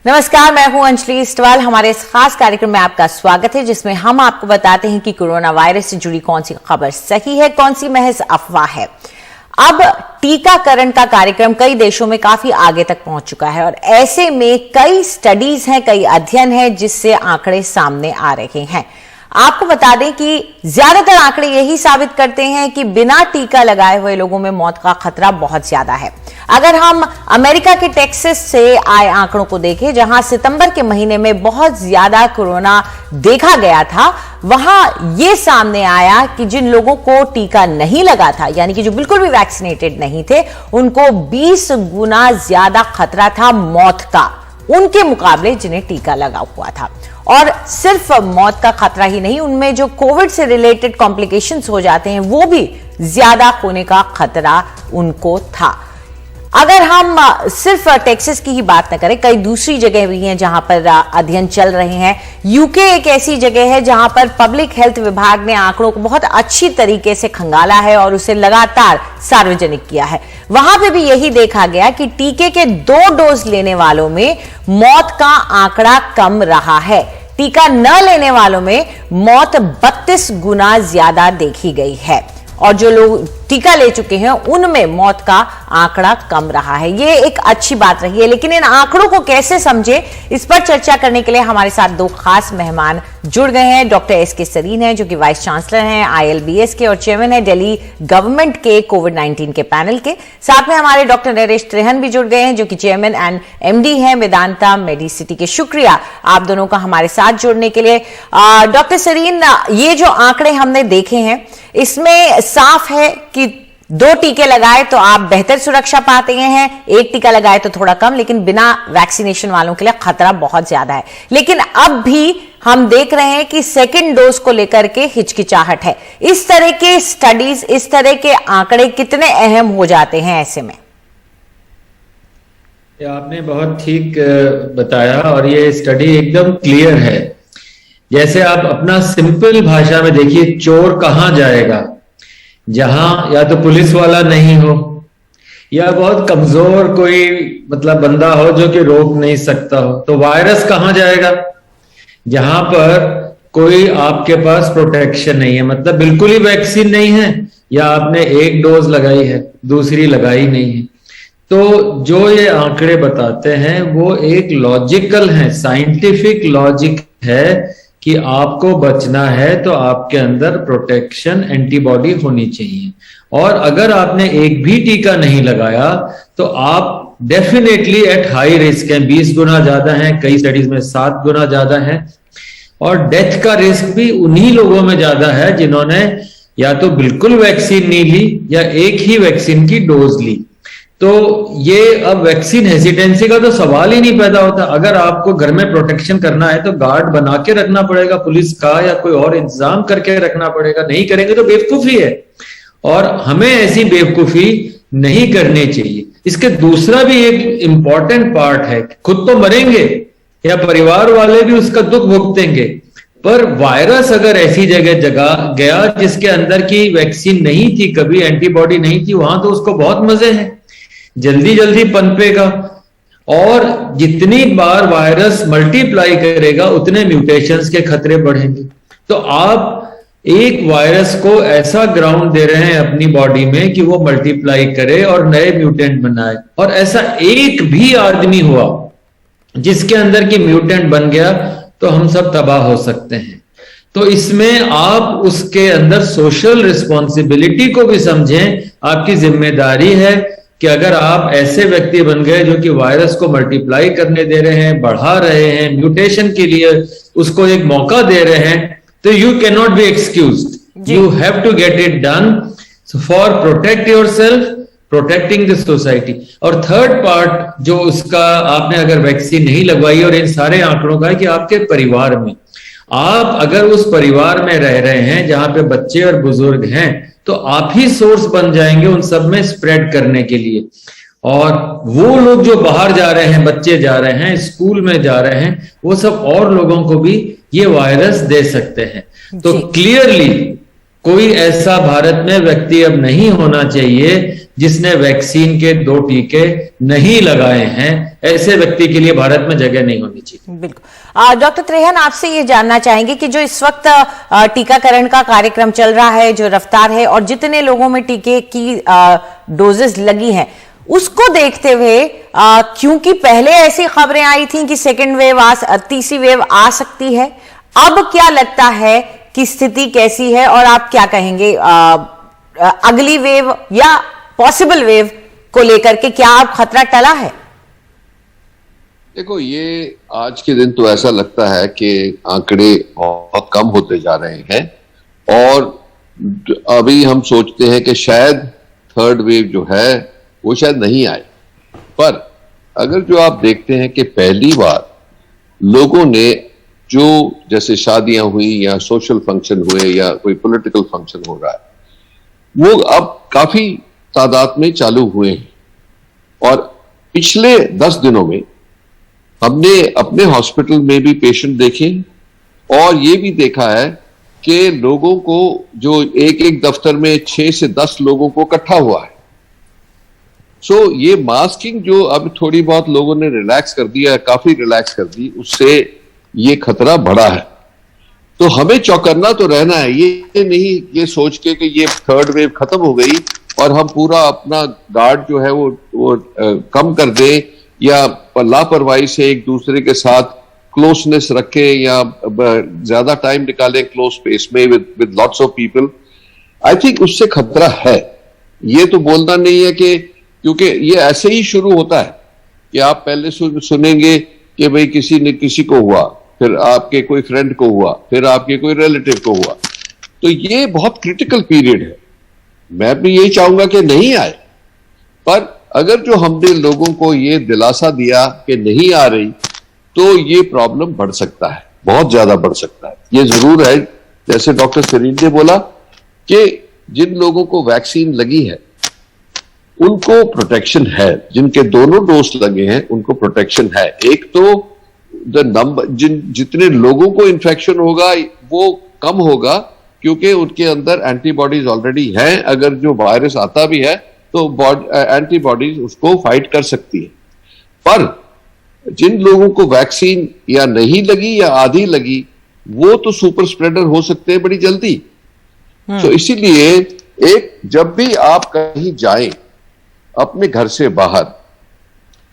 नमस्कार, मैं हूं अंजलि इस्टवाल। हमारे इस खास कार्यक्रम में आपका स्वागत है, जिसमें हम आपको बताते हैं कि कोरोना वायरस से जुड़ी कौन सी खबर सही है, कौन सी महज अफवाह है। अब टीकाकरण का कार्यक्रम कई देशों में काफी आगे तक पहुंच चुका है और ऐसे में कई स्टडीज हैं, कई अध्ययन हैं जिससे आंकड़े सामने आ रहे हैं। आपको बता दें कि ज्यादातर आंकड़े यही साबित करते हैं कि बिना टीका लगाए हुए लोगों में मौत का खतरा बहुत ज्यादा है। अगर हम अमेरिका के टेक्सास से आए आंकड़ों को देखें, जहां सितंबर के महीने में बहुत ज्यादा कोरोना देखा गया था, वहां यह सामने आया कि जिन लोगों को टीका नहीं लगा था, यानी कि जो बिल्कुल भी वैक्सीनेटेड नहीं थे, उनको 20 गुना ज्यादा खतरा था मौत का, उनके मुकाबले जिन्हें टीका लगा हुआ था। और सिर्फ मौत का खतरा ही नहीं, उनमें जो कोविड से रिलेटेड कॉम्प्लिकेशंस हो जाते हैं वो भी ज्यादा होने का खतरा उनको था। अगर हम सिर्फ टेक्सास की ही बात न करें, कई दूसरी जगह भी हैं जहां पर अध्ययन चल रहे हैं। यूके एक ऐसी जगह है जहां पर पब्लिक हेल्थ विभाग ने आंकड़ों को बहुत अच्छी तरीके से खंगाला है और उसे लगातार सार्वजनिक किया है। वहां पे भी यही देखा गया कि टीके के 2 डोज लेने वालों में मौत का आंकड़ा कम रहा है। टीका न लेने वालों में मौत 32 गुना ज्यादा देखी गई है और जो लोग टीका ले चुके हैं उनमें मौत का आंकड़ा कम रहा है। ये एक अच्छी बात रही है, लेकिन इन आंकड़ों को कैसे समझे, इस पर चर्चा करने के लिए हमारे साथ 2 खास मेहमान जुड़ गए हैं। Doctor S K. सरीन हैं, जो कि वाइस चांसलर हैं ILBS के और चेयरमैन है दिल्ली गवर्नमेंट के कोविड-19 के पैनल के। साथ में हमारे डॉक्टर नरेश त्रिहन भी जुड़ गए हैं, जो कि चेयरमैन एंड MD हैं वेदांता मेडिसिटी के। शुक्रिया आप दोनों का हमारे साथ जुड़ने के लिए। डॉक्टर सरीन, ये जो आंकड़े हमने देखे हैं, इसमें साफ है कि 2 टीके लगाए तो आप बेहतर सुरक्षा पाते हैं, 1 टीका लगाए तो थोड़ा कम, लेकिन बिना वैक्सीनेशन वालों के लिए खतरा बहुत ज्यादा है। लेकिन अब भी हम देख रहे हैं कि सेकंड डोज को लेकर के हिचकिचाहट है। इस तरह के स्टडीज, इस तरह के आंकड़े कितने अहम हो जाते हैं ऐसे में? आपने बहुत ठीक बताया और ये स्टडी एकदम क्लियर है। जैसे आप अपना सिंपल भाषा में देखिए, चोर कहां जाएगा? जहां या तो पुलिस वाला नहीं हो या बहुत कमजोर कोई बंदा हो जो कि रोक नहीं सकता हो। तो वायरस कहां जाएगा? जहां पर कोई आपके पास प्रोटेक्शन नहीं है, मतलब बिल्कुल ही वैक्सीन नहीं है या आपने 1 डोज लगाई है, दूसरी लगाई नहीं है। तो जो ये आंकड़े बताते हैं वो एक लॉजिकल है, साइंटिफिक लॉजिक है कि आपको बचना है तो आपके अंदर प्रोटेक्शन एंटीबॉडी होनी चाहिए। और अगर आपने एक भी टीका नहीं लगाया तो आप डेफिनेटली एट हाई रिस्क हैं, 20 गुना ज्यादा है, कई स्टडीज में 7 गुना ज्यादा है। और डेथ का रिस्क भी उन्हीं लोगों में ज्यादा है जिन्होंने या तो बिल्कुल वैक्सीन नहीं ली या एक ही वैक्सीन की डोज ली। तो ये अब वैक्सीन हेसिटेंसी का तो सवाल ही नहीं पैदा होता। अगर आपको घर में प्रोटेक्शन करना है तो गार्ड बना के रखना पड़ेगा, पुलिस का या कोई और इंतजाम करके रखना पड़ेगा। नहीं करेंगे तो बेवकूफी है और हमें ऐसी बेवकूफी नहीं करनी चाहिए। इसके दूसरा भी एक इंपॉर्टेंट पार्ट है, खुद तो मरेंगे या परिवार वाले भी उसका दुख भुगतेंगे, पर वायरस अगर ऐसी जगह गया जिसके अंदर की वैक्सीन नहीं थी, कभी एंटीबॉडी नहीं थी, वहां तो उसको बहुत मजे हैं, जल्दी जल्दी पनपेगा और जितनी बार वायरस मल्टीप्लाई करेगा उतने म्यूटेशंस के खतरे बढ़ेंगे। तो आप एक वायरस को ऐसा ग्राउंड दे रहे हैं अपनी बॉडी में कि वो मल्टीप्लाई करे और नए म्यूटेंट बनाए, और ऐसा एक भी आदमी हुआ जिसके अंदर की म्यूटेंट बन गया तो हम सब तबाह हो सकते हैं। तो इसमें आप उसके अंदर सोशल रिस्पॉन्सिबिलिटी को भी समझें। आपकी जिम्मेदारी है कि अगर आप ऐसे व्यक्ति बन गए जो कि वायरस को मल्टीप्लाई करने दे रहे हैं, बढ़ा रहे हैं, म्यूटेशन के लिए उसको एक मौका दे रहे हैं, तो you can not be excused. You have to get it done for protect yourself, protecting the society. और थर्ड पार्ट जो उसका, आपने अगर वैक्सीन नहीं लगवाई, और इन सारे आंकड़ों का है कि आपके परिवार में, आप अगर उस परिवार में रह रहे हैं जहां पे बच्चे और बुजुर्ग हैं, तो आप ही सोर्स बन जाएंगे उन सब में स्प्रेड करने के लिए। और वो लोग जो बाहर जा रहे हैं, बच्चे जा रहे हैं, स्कूल में जा रहे हैं, वो सब और लोगों को भी ये वायरस दे सकते हैं। तो क्लियरली कोई ऐसा भारत में व्यक्ति अब नहीं होना चाहिए जिसने वैक्सीन के 2 टीके नहीं लगाए हैं, ऐसे व्यक्ति के लिए भारत में जगह नहीं होनी चाहिए। बिल्कुल। डॉक्टर त्रेहन, आपसे ये जानना चाहेंगे कि जो इस वक्त टीकाकरण का कार्यक्रम चल रहा है, जो रफ्तार है और जितने लोगों में टीके की डोजेस लगी हैं, उसको देखते हुए क्योंकि पहले ऐसी खबरें आई थी कि सेकेंड वेव तीसरी वेव आ सकती है, अब क्या लगता है कि स्थिति कैसी है और आप क्या कहेंगे अगली वेव या पॉसिबल वेव को लेकर के, क्या अब खतरा टला है? देखो, ये आज के दिन तो ऐसा लगता है कि आंकड़े बहुत कम होते जा रहे हैं और अभी हम सोचते हैं कि शायद थर्ड वेव जो है वो शायद नहीं आए। पर अगर जो आप देखते हैं कि पहली बार लोगों ने जो जैसे शादियां हुई या सोशल फंक्शन हुए या कोई पॉलिटिकल फंक्शन हो रहा है, वो अब काफी तादाद में चालू हुए हैं। और पिछले 10 दिनों में हमने अपने हॉस्पिटल में भी पेशेंट देखे और ये भी देखा है कि लोगों को जो एक दफ्तर में 6 से 10 लोगों को इकट्ठा हुआ है। सो ये मास्किंग जो अब थोड़ी बहुत लोगों ने रिलैक्स कर दिया, काफी रिलैक्स कर दी, उससे ये खतरा बढ़ा है। तो हमें चौकन्ना तो रहना है, ये नहीं ये सोच के कि ये थर्ड वेव खत्म हो गई और हम पूरा अपना गार्ड जो है वो कम कर दें या लापरवाही से एक दूसरे के साथ क्लोजनेस रखें या ज्यादा टाइम निकालें क्लोज स्पेस में with lots of people. I think उससे खतरा है। ये तो बोलना नहीं है कि, क्योंकि ये ऐसे ही शुरू होता है कि आप पहले सुनेंगे कि भाई किसी ने किसी को हुआ, फिर आपके कोई फ्रेंड को हुआ, फिर आपके कोई रिलेटिव को हुआ। तो ये बहुत क्रिटिकल पीरियड है। मैं भी यही चाहूंगा कि नहीं आए, पर अगर जो हमने लोगों को ये दिलासा दिया कि नहीं आ रही, तो ये प्रॉब्लम बढ़ सकता है, बहुत ज्यादा बढ़ सकता है। ये जरूर है, जैसे डॉक्टर सरीन ने बोला कि जिन लोगों को वैक्सीन लगी है उनको प्रोटेक्शन है, जिनके दोनों डोज लगे हैं उनको प्रोटेक्शन है। एक तो द नंबर जितने लोगों को इन्फेक्शन होगा वो कम होगा क्योंकि उनके अंदर एंटीबॉडीज ऑलरेडी हैं। अगर जो वायरस आता भी है तो एंटीबॉडीज उसको फाइट कर सकती है। पर जिन लोगों को वैक्सीन या नहीं लगी या आधी लगी, वो तो सुपर स्प्रेडर हो सकते हैं बड़ी जल्दी। तो इसीलिए जब भी आप कहीं जाएं, अपने घर से बाहर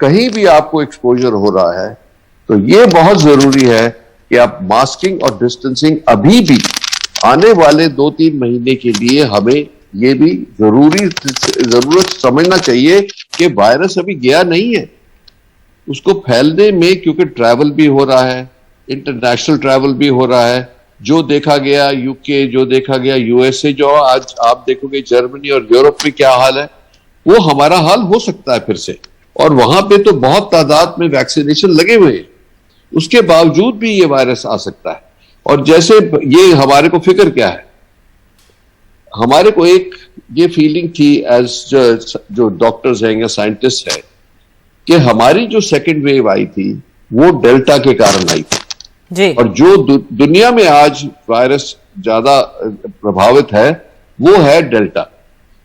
कहीं भी आपको एक्सपोजर हो रहा है, तो ये बहुत जरूरी है कि आप मास्किंग और डिस्टेंसिंग अभी भी आने वाले 2-3 महीने के लिए हमें ये भी जरूरत समझना चाहिए कि वायरस अभी गया नहीं है। उसको फैलने में, क्योंकि ट्रैवल भी हो रहा है, इंटरनेशनल ट्रैवल भी हो रहा है, जो देखा गया यूके, जो देखा गया यूएसए, जो आज आप देखोगे जर्मनी और यूरोप में क्या हाल है, वो हमारा हाल हो सकता है फिर से। और वहां पे तो बहुत तादाद में वैक्सीनेशन लगे हुए हैं, उसके बावजूद भी ये वायरस आ सकता है। और जैसे ये हमारे को फिक्र क्या है, हमारे को एक ये फीलिंग थी एज जो डॉक्टर्स हैं या साइंटिस्ट हैं कि हमारी जो सेकेंड वेव आई थी वो डेल्टा के कारण आई थी जी। और जो दुनिया में आज वायरस ज्यादा प्रभावित है वो है डेल्टा।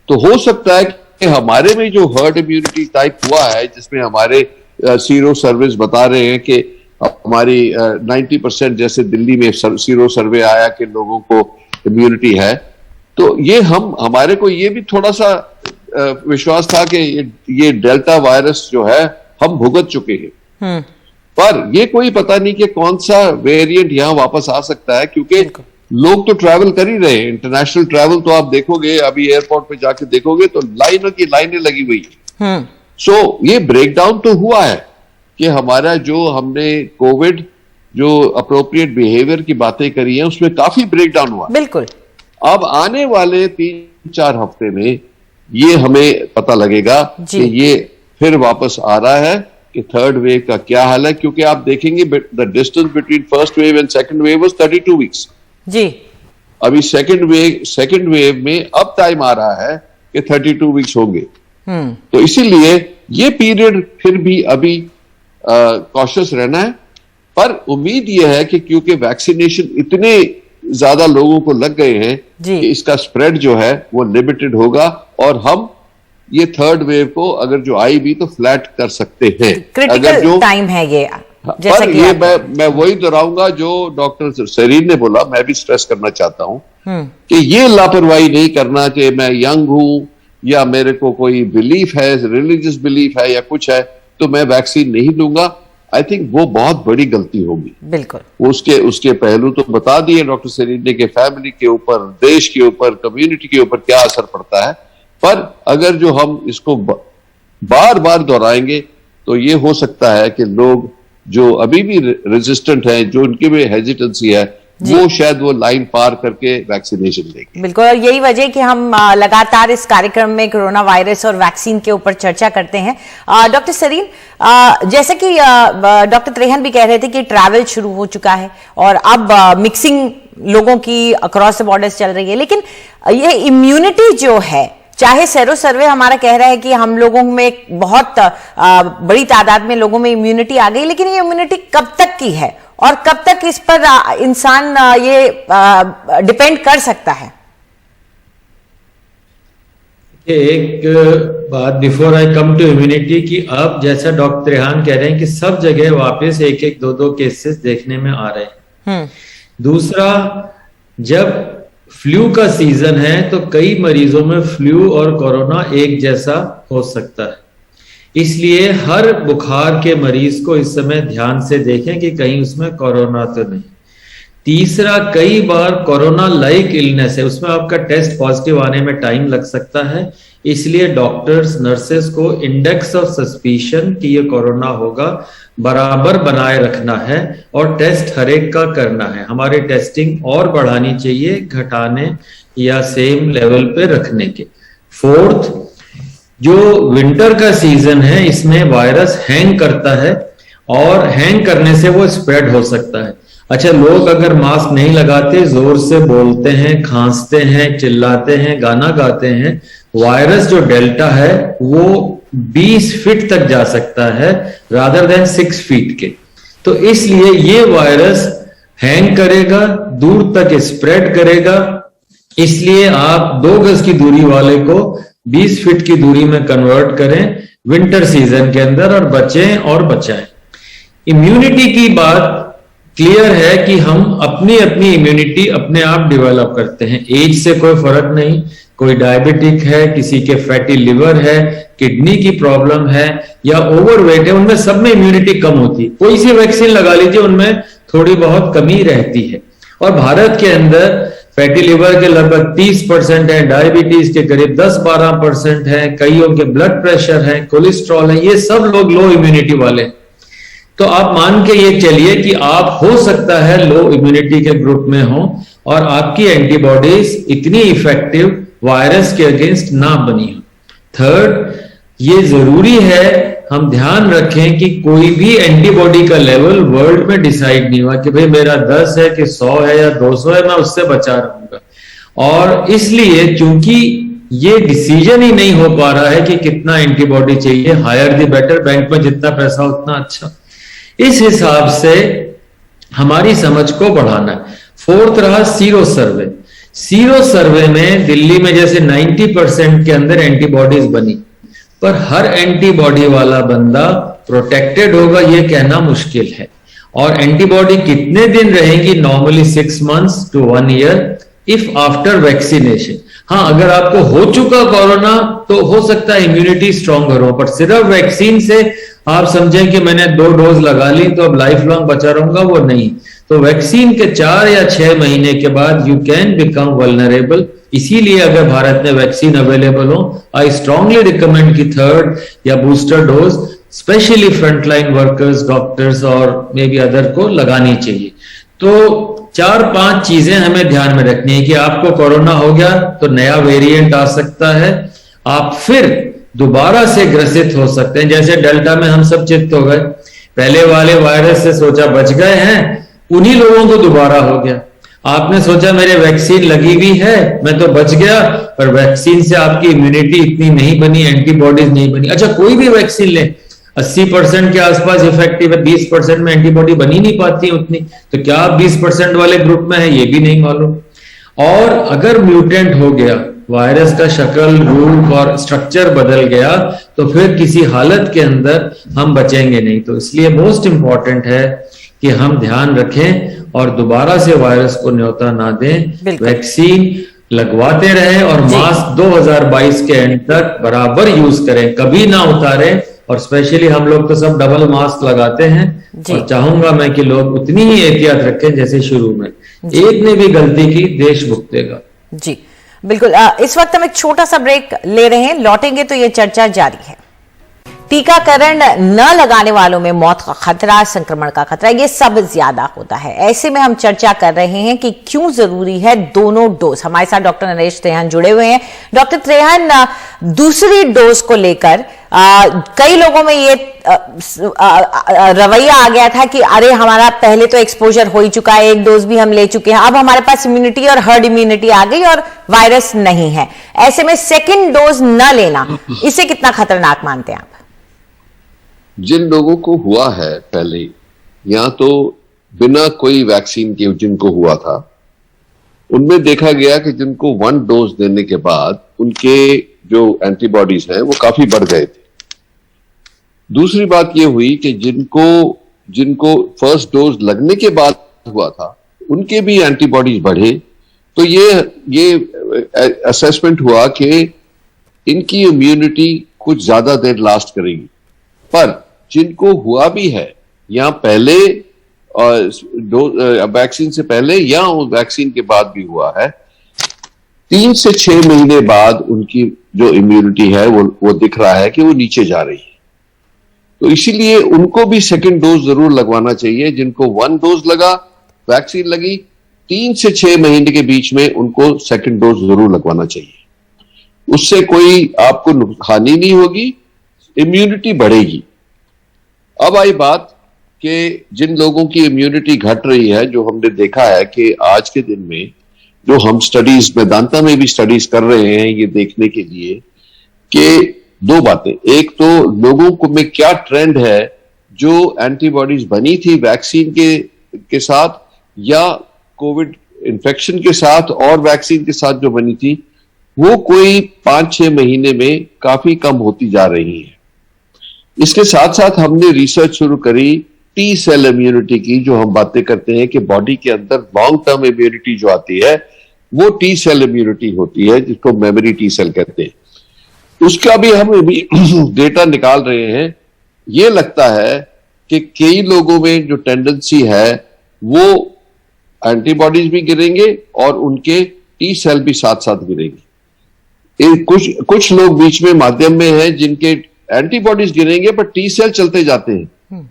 तो हो सकता है कि हमारे में जो हर्ड इम्यूनिटी टाइप हुआ है, जिसमें हमारे सीरो सर्विस बता रहे हैं कि हमारी 90% जैसे दिल्ली में सीरो सर्वे आया कि लोगों को इम्यूनिटी है, तो ये हमारे को ये भी थोड़ा सा विश्वास था कि ये डेल्टा वायरस जो है हम भुगत चुके हैं। पर ये कोई पता नहीं कि कौन सा वेरिएंट यहां वापस आ सकता है, क्योंकि लोग तो ट्रैवल कर ही रहे हैं। इंटरनेशनल ट्रैवल तो आप देखोगे, अभी एयरपोर्ट पे जाके देखोगे तो लाइनों की लाइनें लगी हुई है। सो ये ब्रेकडाउन तो हुआ है कि हमारा जो हमने कोविड जो अप्रोप्रिएट बिहेवियर की बातें करी हैं उसमें काफी ब्रेकडाउन हुआ। बिल्कुल। अब आने वाले 3-4 हफ्ते में ये हमें पता लगेगा कि ये फिर वापस आ रहा है कि थर्ड वेव का क्या हाल है, क्योंकि आप देखेंगे the distance between first wave and second wave was 32 weeks जी। अभी सेकंड वेव में अब टाइम आ रहा है कि 32 वीक्स होंगे। तो इसीलिए ये पीरियड फिर भी अभी कॉशियस रहना है। पर उम्मीद यह है कि क्योंकि वैक्सीनेशन इतने ज्यादा लोगों को लग गए हैं कि इसका स्प्रेड जो है वो लिमिटेड होगा और हम ये थर्ड वेव को अगर जो आई भी तो फ्लैट कर सकते हैं। क्रिटिकल टाइम है ये, जैसा पर कि ये मैं वही दोहराऊंगा जो डॉक्टर सरीन ने बोला, मैं भी स्ट्रेस करना चाहता हूं कि ये लापरवाही नहीं करना कि मैं यंग हूं या मेरे को कोई बिलीफ है, रिलीजियस बिलीफ है या कुछ है तो मैं वैक्सीन नहीं लूंगा। आई थिंक वो बहुत बड़ी गलती होगी। बिल्कुल उसके पहलू तो बता दिए डॉक्टर सरीन ने कि फैमिली के ऊपर, देश के ऊपर, कम्युनिटी के ऊपर क्या असर पड़ता है। पर अगर जो हम इसको बार बार दोहराएंगे तो ये हो सकता है कि लोग जो अभी भी रेजिस्टेंट हैं, जो उनके में हेजिटेंसी है, वो शायद वो लाइन पार करके वैक्सीनेशन लेंगे। बिल्कुल, और यही वजह कि हम लगातार इस कार्यक्रम में कोरोना वायरस और वैक्सीन के ऊपर चर्चा करते हैं। डॉक्टर सरीन, जैसे कि डॉक्टर त्रेहन भी कह रहे थे कि ट्रैवल शुरू हो चुका है और अब मिक्सिंग लोगों की अक्रॉस द बॉर्डर्स चल रही है, लेकिन ये इम्यूनिटी जो है, चाहे सेरो सर्वे हमारा कह रहा है कि हम लोगों में बहुत बड़ी तादाद में लोगों में इम्यूनिटी आ गई, लेकिन ये इम्यूनिटी कब तक की है और कब तक इस पर इंसान ये डिपेंड कर सकता है? एक बात before I come to immunity कि अब जैसा डॉक्टर रेहान कह रहे हैं कि सब जगह वापस एक एक दो केसेस देखने में आ रहे हैं। दूसरा, जब फ्लू का सीजन है तो कई मरीजों में फ्लू और कोरोना एक जैसा हो सकता है, इसलिए हर बुखार के मरीज को इस समय ध्यान से देखें कि कहीं उसमें कोरोना तो नहीं। तीसरा, कई बार कोरोना लाइक इलनेस है, उसमें आपका टेस्ट पॉजिटिव आने में टाइम लग सकता है, इसलिए डॉक्टर्स नर्सेस को इंडेक्स ऑफ सस्पिशन कि ये कोरोना होगा बराबर बनाए रखना है और टेस्ट हर एक का करना है। हमारी टेस्टिंग और बढ़ानी चाहिए, घटाने या सेम लेवल पे रखने के। फोर्थ, जो विंटर का सीजन है इसमें वायरस हैंग करता है और हैंग करने से वो स्प्रेड हो सकता है। अच्छा, लोग अगर मास्क नहीं लगाते, जोर से बोलते हैं, खांसते हैं, चिल्लाते हैं, गाना गाते हैं, वायरस जो डेल्टा है वो 20 फीट तक जा सकता है रादर देन 6 फीट के। तो इसलिए ये वायरस हैंग करेगा, दूर तक स्प्रेड करेगा, इसलिए आप 2 गज की दूरी वाले को 20 फीट की दूरी में कन्वर्ट करें विंटर सीजन के अंदर और बचें और बचाएं। इम्यूनिटी की बात क्लियर है कि हम अपनी अपनी इम्यूनिटी अपने आप डेवलप करते हैं, एज से कोई फर्क नहीं। कोई डायबिटिक है, किसी के फैटी लिवर है, किडनी की प्रॉब्लम है या ओवरवेट है, उनमें सब में इम्यूनिटी कम होती है। कोई सी वैक्सीन लगा लीजिए, उनमें थोड़ी बहुत कमी रहती है। और भारत के अंदर फैटी लिवर के लगभग 30% है, डायबिटीज के करीब 10-12% है, कईयों के ब्लड प्रेशर है, कोलेस्ट्रॉल है, ये सब लोग लो इम्यूनिटी वाले। तो आप मान के ये चलिए कि आप हो सकता है लो इम्यूनिटी के ग्रुप में हो और आपकी एंटीबॉडीज इतनी इफेक्टिव वायरस के अगेंस्ट ना बनी हो। थर्ड, ये जरूरी है हम ध्यान रखें कि कोई भी एंटीबॉडी का लेवल वर्ल्ड में डिसाइड नहीं हुआ कि भाई मेरा 10 है कि 100 है या 200 है, मैं उससे बचा रहूंगा। और इसलिए चूंकि ये डिसीजन ही नहीं हो पा रहा है कि कितना एंटीबॉडी चाहिए, हायर द बेटर, बैंक में जितना पैसा उतना अच्छा, इस हिसाब से हमारी समझ को बढ़ाना है। फोर्थ रहा सीरो सर्वे। सीरो सर्वे में दिल्ली में जैसे 90% के अंदर एंटीबॉडीज बनी, पर हर एंटीबॉडी वाला बंदा प्रोटेक्टेड होगा ये कहना मुश्किल है। और एंटीबॉडी कितने दिन रहेंगी? Normally 6 months to 1 year if after vaccination. हाँ, अगर आपको हो चुका कोरोना तो हो सकता है इम्यूनिटी स्ट्रॉन्गर हो, पर सिर्फ वैक्सीन से आप समझें कि मैंने 2 डोज लगा ली तो अब लाइफ लॉन्ग बचा रहूंगा, वो नहीं। तो वैक्सीन के 4 या 6 महीने के बाद यू कैन बिकम वल्नरेबल। इसीलिए अगर भारत में वैक्सीन अवेलेबल हो, आई स्ट्रांगली रिकमेंड कि 3rd या booster dose specially frontline workers, doctors और मे बी अदर को लगानी चाहिए। तो 4-5 चीजें हमें ध्यान में रखनी है कि आपको कोरोना हो गया तो नया वेरिएंट आ सकता है, आप फिर दोबारा से ग्रसित हो सकते हैं। जैसे डेल्टा में हम सब चित्त हो गए, पहले वाले वायरस से सोचा बच गए हैं, उन्हीं लोगों को दोबारा हो गया। आपने सोचा मेरे वैक्सीन लगी हुई है मैं तो बच गया, पर वैक्सीन से आपकी इम्यूनिटी इतनी नहीं बनी, एंटीबॉडीज नहीं बनी। अच्छा, कोई भी वैक्सीन ले 80% के आसपास इफेक्टिव है, 20% में एंटीबॉडी बनी नहीं पाती उतनी, तो क्या आप 20% वाले ग्रुप में है ये भी नहीं मालूम। और अगर म्यूटेंट हो गया वायरस का शक्ल, रूप और स्ट्रक्चर बदल गया तो फिर किसी हालत के अंदर हम बचेंगे नहीं। तो इसलिए मोस्ट इंपॉर्टेंट है कि हम ध्यान रखें और दोबारा से वायरस को न्योता ना दें, वैक्सीन लगवाते रहें और मास्क 2022 के एंड तक बराबर यूज करें, कभी ना उतारें। और स्पेशली हम लोग तो सब डबल मास्क लगाते हैं और चाहूंगा मैं कि लोग उतनी ही एहतियात रखें जैसे शुरू में। एक ने भी गलती की, देश भुगतेगा। जी बिल्कुल। इस वक्त हम एक छोटा सा ब्रेक ले रहे हैं, लौटेंगे तो ये चर्चा जारी है। टीकाकरण न लगाने वालों में मौत का खतरा, संक्रमण का खतरा, ये सब ज्यादा होता है। ऐसे में हम चर्चा कर रहे हैं कि क्यों जरूरी है दोनों डोज। हमारे साथ डॉक्टर नरेश त्रेहन जुड़े हुए हैं। डॉक्टर त्रेहन, दूसरी डोज को लेकर कई लोगों में ये रवैया आ गया था कि अरे हमारा पहले तो एक्सपोजर हो ही चुका है, एक डोज भी हम ले चुके हैं, अब हमारे पास इम्यूनिटी और हर्ड इम्यूनिटी आ गई और वायरस नहीं है। ऐसे में सेकेंड डोज न लेना, इसे कितना खतरनाक मानते हैं आप? जिन लोगों को हुआ है पहले, या तो बिना कोई वैक्सीन के जिनको हुआ था, उनमें देखा गया कि जिनको 1 डोज देने के बाद उनके जो एंटीबॉडीज हैं वो काफी बढ़ गए थे। दूसरी बात ये हुई कि जिनको फर्स्ट डोज लगने के बाद हुआ था उनके भी एंटीबॉडीज बढ़े। तो ये असेसमेंट हुआ कि इनकी इम्यूनिटी कुछ ज्यादा देर लास्ट करेगी। पर जिनको हुआ भी है या पहले वैक्सीन से पहले या वैक्सीन के बाद भी हुआ है, 3 से 6 महीने बाद उनकी जो इम्यूनिटी है वो दिख रहा है कि वो नीचे जा रही है। तो इसीलिए उनको भी सेकंड डोज जरूर लगवाना चाहिए। जिनको 1 डोज लगा, वैक्सीन लगी, 3 से 6 महीने के बीच में उनको सेकंड डोज जरूर लगवाना चाहिए। उससे कोई आपको हानि नहीं होगी, इम्यूनिटी बढ़ेगी। अब आई बात कि जिन लोगों की इम्यूनिटी घट रही है, जो हमने देखा है कि आज के दिन में जो हम स्टडीज, मेदांता में भी स्टडीज कर रहे हैं ये देखने के लिए कि 2 बातें। एक तो लोगों को में क्या ट्रेंड है, जो एंटीबॉडीज बनी थी वैक्सीन के साथ या कोविड इन्फेक्शन के साथ और वैक्सीन के साथ जो बनी थी, वो कोई 5-6 महीने में काफी कम होती जा रही है। इसके साथ साथ हमने रिसर्च शुरू करी टी सेल इम्यूनिटी की, जो हम बातें करते हैं कि बॉडी के अंदर लॉन्ग टर्म इम्यूनिटी जो आती है वो टी सेल इम्यूनिटी होती है, जिसको मेमोरी टी सेल कहते हैं। उसका भी हम डेटा निकाल रहे हैं। ये लगता है कि कई लोगों में जो टेंडेंसी है वो एंटीबॉडीज भी गिरेंगे और उनके टी सेल भी साथ साथ गिरेंगे। कुछ लोग बीच में माध्यम में हैं जिनके एंटीबॉडीज गिरेंगे पर टी सेल चलते जाते हैं।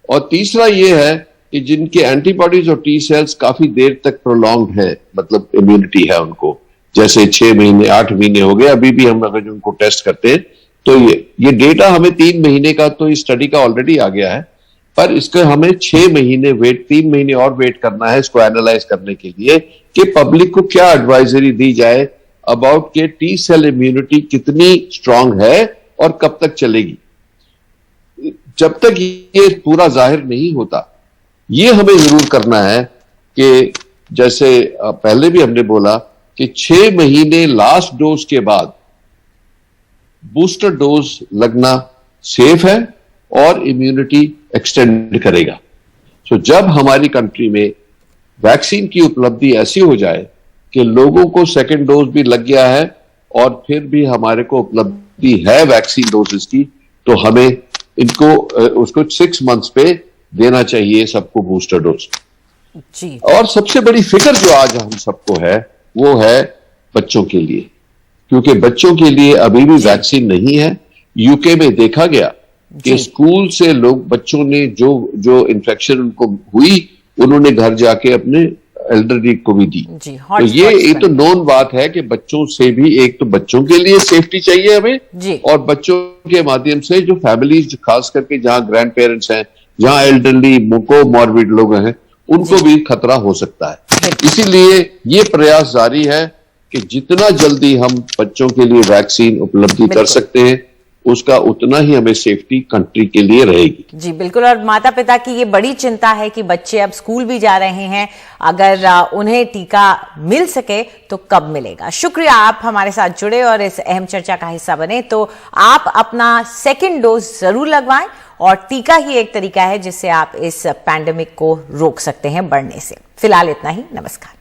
और तीसरा ये है कि जिनके एंटीबॉडीज और टी सेल्स काफी देर तक प्रोलॉन्ग है, मतलब इम्यूनिटी है उनको, जैसे 6 महीने 8 महीने हो गए, अभी भी हम अगर उनको टेस्ट करते हैं तो ये डेटा हमें 3 महीने का तो इस स्टडी का ऑलरेडी आ गया है, पर इसका हमें 6 महीने 3 महीने और वेट करना है इसको एनालाइज करने के लिए कि पब्लिक को क्या एडवाइजरी दी जाए अबाउट के टी सेल इम्यूनिटी कितनी स्ट्रांग है और कब तक चलेगी। जब तक ये पूरा जाहिर नहीं होता, ये हमें जरूर करना है कि जैसे पहले भी हमने बोला कि 6 महीने लास्ट डोज के बाद बूस्टर डोज लगना सेफ है और इम्यूनिटी एक्सटेंड करेगा। तो जब हमारी कंट्री में वैक्सीन की उपलब्धि ऐसी हो जाए कि लोगों को सेकेंड डोज भी लग गया है और फिर भी हमारे को उपलब्धि है वैक्सीन डोजेस की, तो हमें इनको उसको 6 मंथ्स पे देना चाहिए सबको बूस्टर डोज जी। और सबसे बड़ी फिक्र जो आज हम सबको है वो है बच्चों के लिए, क्योंकि बच्चों के लिए अभी भी वैक्सीन नहीं है। यूके में देखा गया कि स्कूल से बच्चों ने जो इन्फेक्शन उनको हुई, उन्होंने घर जाके अपने एल्डरली को भी दी। तो ये तो नोन बात है कि बच्चों से भी, एक तो बच्चों के लिए सेफ्टी चाहिए हमें, और बच्चों के माध्यम से जो फैमिलीज, खास करके जहां ग्रैंड पेरेंट्स हैं, जहां एल्डरली कोमॉर्बिड लोग हैं, उनको भी खतरा हो सकता है। इसीलिए ये प्रयास जारी है कि जितना जल्दी हम बच्चों के लिए वैक्सीन उपलब्धि कर सकते हैं उसका उतना ही हमें सेफ्टी कंट्री के लिए रहेगी। जी बिल्कुल, और माता पिता की ये बड़ी चिंता है कि बच्चे अब स्कूल भी जा रहे हैं, अगर उन्हें टीका मिल सके तो कब मिलेगा। शुक्रिया, आप हमारे साथ जुड़े और इस अहम चर्चा का हिस्सा बने। तो आप अपना सेकेंड डोज जरूर लगवाएं, और टीका ही एक तरीका है जिससे आप इस पैंडेमिक को रोक सकते हैं बढ़ने से। फिलहाल इतना ही, नमस्कार।